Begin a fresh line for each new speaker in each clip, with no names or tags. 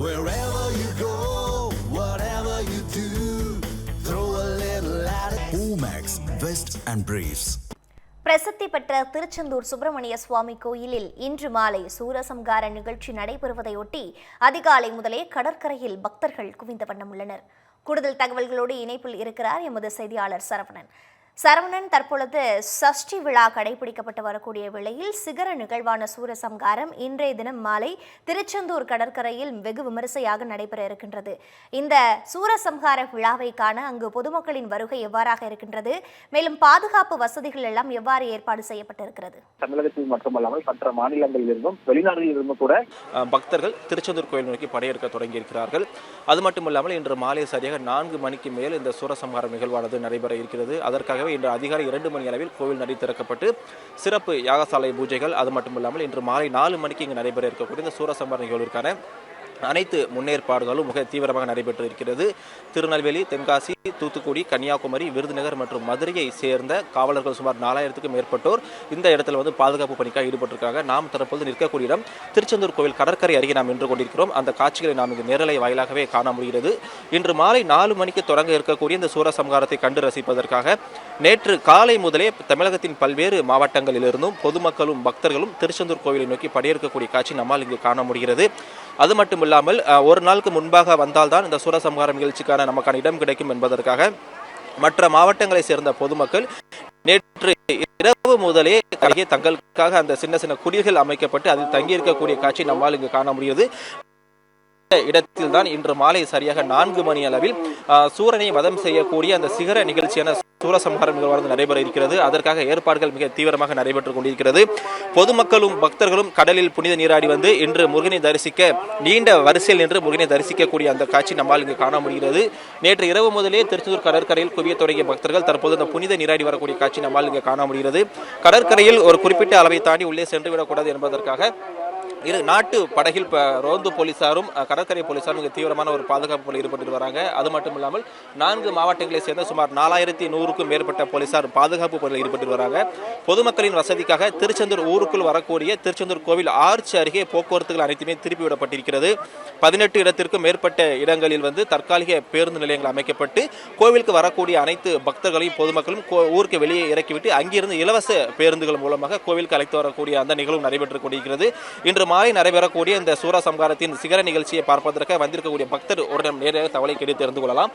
Wherever you go, whatever you do, throw a little at it. Omax, Vest and Briefs.
பிரசித்தி பெற்ற திருச்செந்தூர் சுப்பிரமணிய சுவாமி கோயிலில் இன்று மாலை சூரசம்ஹார நிகழ்ச்சி நடைபெறுவதையொட்டி அதிகாலை முதலே கடற்கரையில் பக்தர்கள் குவிந்த வண்ணம் உள்ளனர். கூடுதல் தகவல்களோடு இணைப்பில் இருக்கிறார் எமது செய்தியாளர் சரவணன். தற்பொழுது சஷ்டி விழா கடைபிடிக்கப்பட்டு வரக்கூடிய வேளையில் சிகர நிகழ்வான சூரசம்ஹாரம் இன்றைய தினம் மாலை திருச்செந்தூர் கடற்கரையில் வெகு விமரிசையாக நடைபெற இருக்கின்றது. இந்த சூரசம்ஹார விழாவை காண அங்கு பொதுமக்களின் வருகை எவ்வாறாக இருக்கின்றது, மேலும் பாதுகாப்பு வசதிகள் எல்லாம் எவ்வாறு ஏற்பாடு செய்யப்பட்டிருக்கிறது?
தமிழகத்தில் மட்டுமல்லாமல் மற்ற மாநிலங்களில் இருந்தும் வெளிநாடுகளில் இருந்தும் கூட பக்தர்கள் திருச்செந்தூர் கோயில் நோக்கி படையெடுக்க தொடங்கி இருக்கிறார்கள். அது மட்டுமல்லாமல் இன்று மாலை சரியாக 4 மணிக்கு மேல் இந்த சூரசம்ஹார நிகழ்வானது நடைபெற இருக்கிறது. அதற்காக இன்று அதிகாலை 2 மணி அளவில் கோவில் நடை திறக்கப்பட்டு சிறப்பு யாகசாலை பூஜைகள், அது மட்டுமில்லாமல் இன்று மாலை 4 மணிக்கு இங்கு நடைபெற இருக்கக்கூடிய இந்த சூரசம்ஹார நிகழ்விற்கான அனைத்து முன்னேற்பாடுகளும் மிக தீவிரமாக நடைபெற்று இருக்கிறது. திருநெல்வேலி, தென்காசி, தூத்துக்குடி, கன்னியாகுமரி, விருதுநகர் மற்றும் மதுரையை சேர்ந்த காவலர்கள் சுமார் 4000க்கும் மேற்பட்டோர் இந்த இடத்துல பாதுகாப்பு பணிக்காக ஈடுபட்டிருக்காங்க. நாம் தற்போது நிற்கக்கூடிய இடம் திருச்செந்தூர் கோவில் கடற்கரை அருகே நாம் நின்று கொண்டிருக்கிறோம். அந்த காட்சிகளை நாம் இங்கு நேரலை வாயிலாகவே காண முடிகிறது. இன்று மாலை 4 மணிக்கு தொடங்க இருக்கக்கூடிய இந்த சூரசம்ஹாரத்தை கண்டு ரசிப்பதற்காக நேற்று காலை முதலே தமிழகத்தின் பல்வேறு மாவட்டங்களிலிருந்தும் பொதுமக்களும் பக்தர்களும் திருச்செந்தூர் கோவிலை நோக்கி படையெடுக்கக்கூடிய காட்சி நம்மால் இங்கு காண முடிகிறது. அது மட்டும் இல்லாமல் ஒரு நாளுக்கு முன்பாக வந்தால்தான் இந்த சூரசம்ஹார நிகழ்ச்சிக்கான நமக்கான இடம் கிடைக்கும் என்பதற்காக மற்ற மாவட்டங்களை சேர்ந்த பொதுமக்கள் நேற்று இரவு முதலே தங்களுக்காக அந்த சின்ன சின்ன குடில்கள் அமைக்கப்பட்டு அதில் தங்கியிருக்கக்கூடிய காட்சி நம்மால் இங்கு காண முடிகிறது. இடத்தில் தான் இன்று மாலை சரியாக 4 மணி அளவில் சூரனை வதம் செய்யக்கூடிய அந்த சிகர நிகழ்ச்சியான சூரசம்ஹார நிகழ்வானது நடைபெற இருக்கிறது. அதற்காக ஏற்பாடுகள் மிக தீவிரமாக நடைபெற்றுக் கொண்டிருக்கிறது. பொதுமக்களும் பக்தர்களும் கடலில் புனித நீராடி வந்து இன்று முருகனை தரிசிக்க நீண்ட வரிசையில் நின்று முருகனை தரிசிக்கக்கூடிய அந்த காட்சி நம்மால் இங்கு காண முடிகிறது. நேற்று இரவு முதலே திருச்செந்தூர் கடற்கரையில் குவிய தொடங்கிய பக்தர்கள் தற்போது அந்த புனித நீராடி வரக்கூடிய காட்சி நம்மால் இங்கு காண முடிகிறது. கடற்கரையில் ஒரு குறிப்பிட்ட அளவை தாண்டி உள்ளே சென்று விடக்கூடாது என்பதற்காக இரு நாட்டு படகில் ரோந்து போலீசாரும் கடற்கரை போலீசாரும் மிக தீவிரமான ஒரு பாதுகாப்பு ஈடுபட்டு வராங்க. அது மட்டும் இல்லாமல் 4 மாவட்டங்களை சேர்ந்த சுமார் 4100க்கும் மேற்பட்ட போலீசார் பாதுகாப்பு பணியில் ஈடுபட்டு வராங்க. பொதுமக்களின் வசதிக்காக திருச்செந்தூர் ஊருக்குள் வரக்கூடிய திருச்செந்தூர் கோவில் ஆர்ச் அருகே போக்குவரத்துகள் அனைத்துமே திருப்பி விடப்பட்டிருக்கிறது. 18 இடத்திற்கும் மேற்பட்ட இடங்களில் தற்காலிக பேருந்து நிலையங்கள் அமைக்கப்பட்டு கோவிலுக்கு வரக்கூடிய அனைத்து பக்தர்களையும் பொதுமக்களும் ஊருக்கு வெளியே இறக்கிவிட்டு அங்கிருந்து இலவச பேருந்துகள் மூலமாக கோவிலுக்கு அழைத்து வரக்கூடிய அந்த நிகழ்வு நடைபெற்றுக் கொண்டிருக்கிறது. இன்று மாலை நடைபெறக்கூடிய இந்த சூரசம்ஹாரத்தின் சிகர நிகழ்ச்சியை பார்ப்பதற்காக வந்திருக்கக்கூடிய பக்தர் ஒரு நேரடியாக தகவலை கேட்டு தெரிந்து கொள்ளலாம்.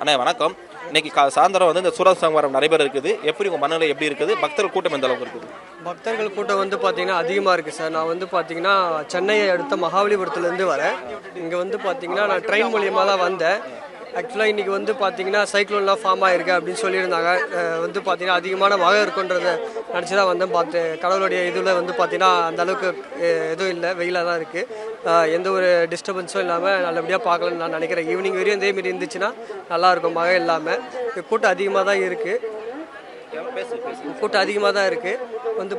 அண்ணா வணக்கம். இன்னைக்கு சாயந்தரம் இந்த சூரசம்ஹாரம் நடைபெற இருக்குது. எப்படி உங்க மனநிலை எப்படி இருக்குது? பக்தர்கள் கூட்டம் எந்த அளவுக்கு இருக்குது?
பக்தர்கள் கூட்டம் பார்த்தீங்கன்னா அதிகமாக இருக்குது சார். நான் பார்த்தீங்கன்னா சென்னையை அடுத்த மகாபலிபுரத்துலேருந்து வரேன். இங்கே பார்த்தீங்கன்னா நான் ட்ரெயின் மூலியமாக தான் வந்தேன். ஆக்சுவலாக இன்றைக்கி பார்த்தீங்கன்னா சைக்ளோன்லாம் ஃபார்ம் ஆகிருக்கு அப்படின்னு சொல்லியிருந்தாங்க. பார்த்தீங்கன்னா அதிகமான மழை இருக்குன்றதை நினச்சி தான் வந்தேன். கடவுளுடைய இதில் பார்த்தீங்கன்னா அந்தளவுக்கு எதுவும் இல்லை, வெயிலாக தான் இருக்குது. எந்த ஒரு டிஸ்டர்பன்ஸும் இல்லாமல் நல்லபடியாக பார்க்கலான்னு நான் நினைக்கிறேன். ஈவினிங் வரையும் இதேமாரி இருந்துச்சுன்னா நல்லாயிருக்கும். மழை இல்லாமல் கூட்டம் அதிகமாக தான் இருக்குது.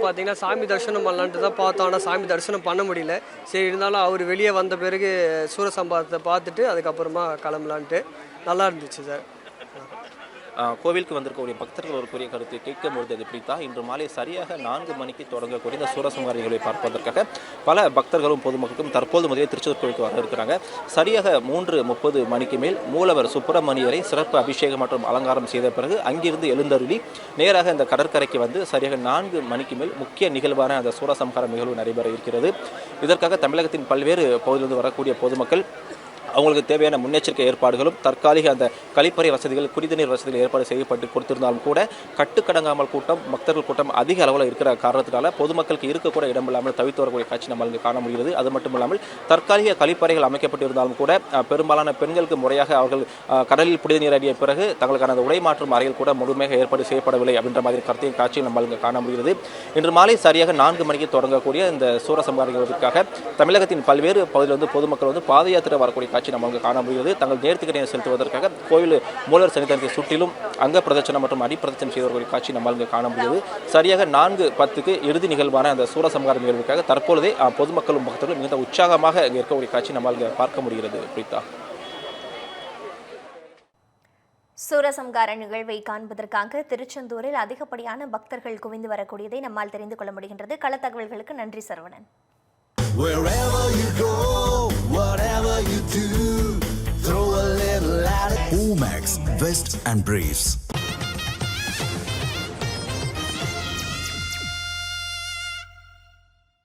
பார்த்தீங்கன்னா சாமி தரிசனம் பண்ணலான்ட்டு தான் பார்த்தோம். ஆனால் சாமி தரிசனம் பண்ண முடியல. சரி, இருந்தாலும் அவர் வெளியே வந்த பிறகு சூரசம்ஹாரத்தை பார்த்துட்டு அதுக்கப்புறமா கிளம்பலான்ட்டு நல்லா இருந்துச்சு சார்.
கோவிலுக்கு வந்திருக்கக்கூடிய பக்தர்கள் ஒரு கூறிய கருத்தை கேட்கும்பொழுது அது எப்படித்தான் இன்று மாலை சரியாக 4 மணிக்கு தொடங்கக்கூடிய இந்த சூரசம்ஹார நிகழ்வை பார்ப்பதற்காக பல பக்தர்களும் பொதுமக்களும் தற்போது முதலே திருச்செந்தூர் கோவிலுக்கு வர இருக்கிறாங்க. சரியாக 3:30 மணிக்கு மேல் மூலவர் சுப்பிரமணியரை சிறப்பு அபிஷேகம் மற்றும் அலங்காரம் செய்த பிறகு அங்கிருந்து எழுந்தருளி நேராக இந்த கடற்கரைக்கு சரியாக 4 மணிக்கு மேல் முக்கிய நிகழ்வான அந்த சூரசம்ஹார நிகழ்வு நடைபெற இருக்கிறது. இதற்காக தமிழகத்தின் பல்வேறு பகுதியிலிருந்து வரக்கூடிய பொதுமக்கள் அவங்களுக்கு தேவையான முன்னெச்சரிக்கை ஏற்பாடுகளும் தற்காலிக அந்த கழிப்பறை வசதிகள், குடிநீர் வசதிகள் ஏற்பாடு செய்யப்பட்டு கொடுத்திருந்தாலும் கூட கட்டுக்கடங்காமல் கூட்டம், பக்தர்கள் கூட்டம் அதிக அளவில் இருக்கிற காரணத்தினால பொதுமக்களுக்கு இருக்கக்கூட இடமில்லாமல் தவித்து வரக்கூடிய காட்சி நம்ம இங்கு காண முடிகிறது. அது மட்டும் இல்லாமல் தற்காலிக கழிப்பறைகள் அமைக்கப்பட்டிருந்தாலும் கூட பெரும்பாலான பெண்களுக்கு முறையாக அவர்கள் கடலில் புனித நீராடிய பிறகு தங்களுக்கான உடை மாற்றும் அறைகள் கூட முழுமையாக ஏற்பாடு செய்யப்படவில்லை அப்படின்ற மாதிரி கருத்தையும் காட்சியில் நம்ம இங்கு காண முடிகிறது. இன்று மாலை சரியாக 4 மணிக்கு தொடங்கக்கூடிய இந்த சூரசம்ஹார நிகழ்வுக்காக தமிழகத்தின் பல்வேறு பகுதியில் பொதுமக்கள் பாத யாத்திரை வரக்கூடிய காட்சி நம்ம காண முடிகிறது. தங்கள் நேர்த்திக்கடனை செலுத்துவதற்காக கோயில் மூலர் சன்னிதானத்தை சுற்றிலும் அங்க பிரதட்சணம் மற்றும் அடிப்பிரதட்சணம் செய்தவர்கள் காட்சி நம்ம காண முடிகிறது. சரியாக 4:10 இறுதி நிகழ்வான அந்த சூரசம்ஹார நிகழ்வுக்காக தற்பொழுதே பொதுமக்களும் பக்தர்களும் மிகுந்த உற்சாகமாக இருக்கக்கூடிய காட்சி நம்மால் பார்க்க முடிகிறது. பிரீதா,
சூரசம்ஹார நிகழ்வை காண்பதற்காக திருச்செந்தூரில் அதிகப்படியான பக்தர்கள் குவிந்து வரக்கூடியதை நம்மால் தெரிந்து கொள்ள முடிகின்றது. கள தகவல்களுக்கு நன்றி Saravanan. Wherever you go, whatever you
Omax, Vest and Briefs.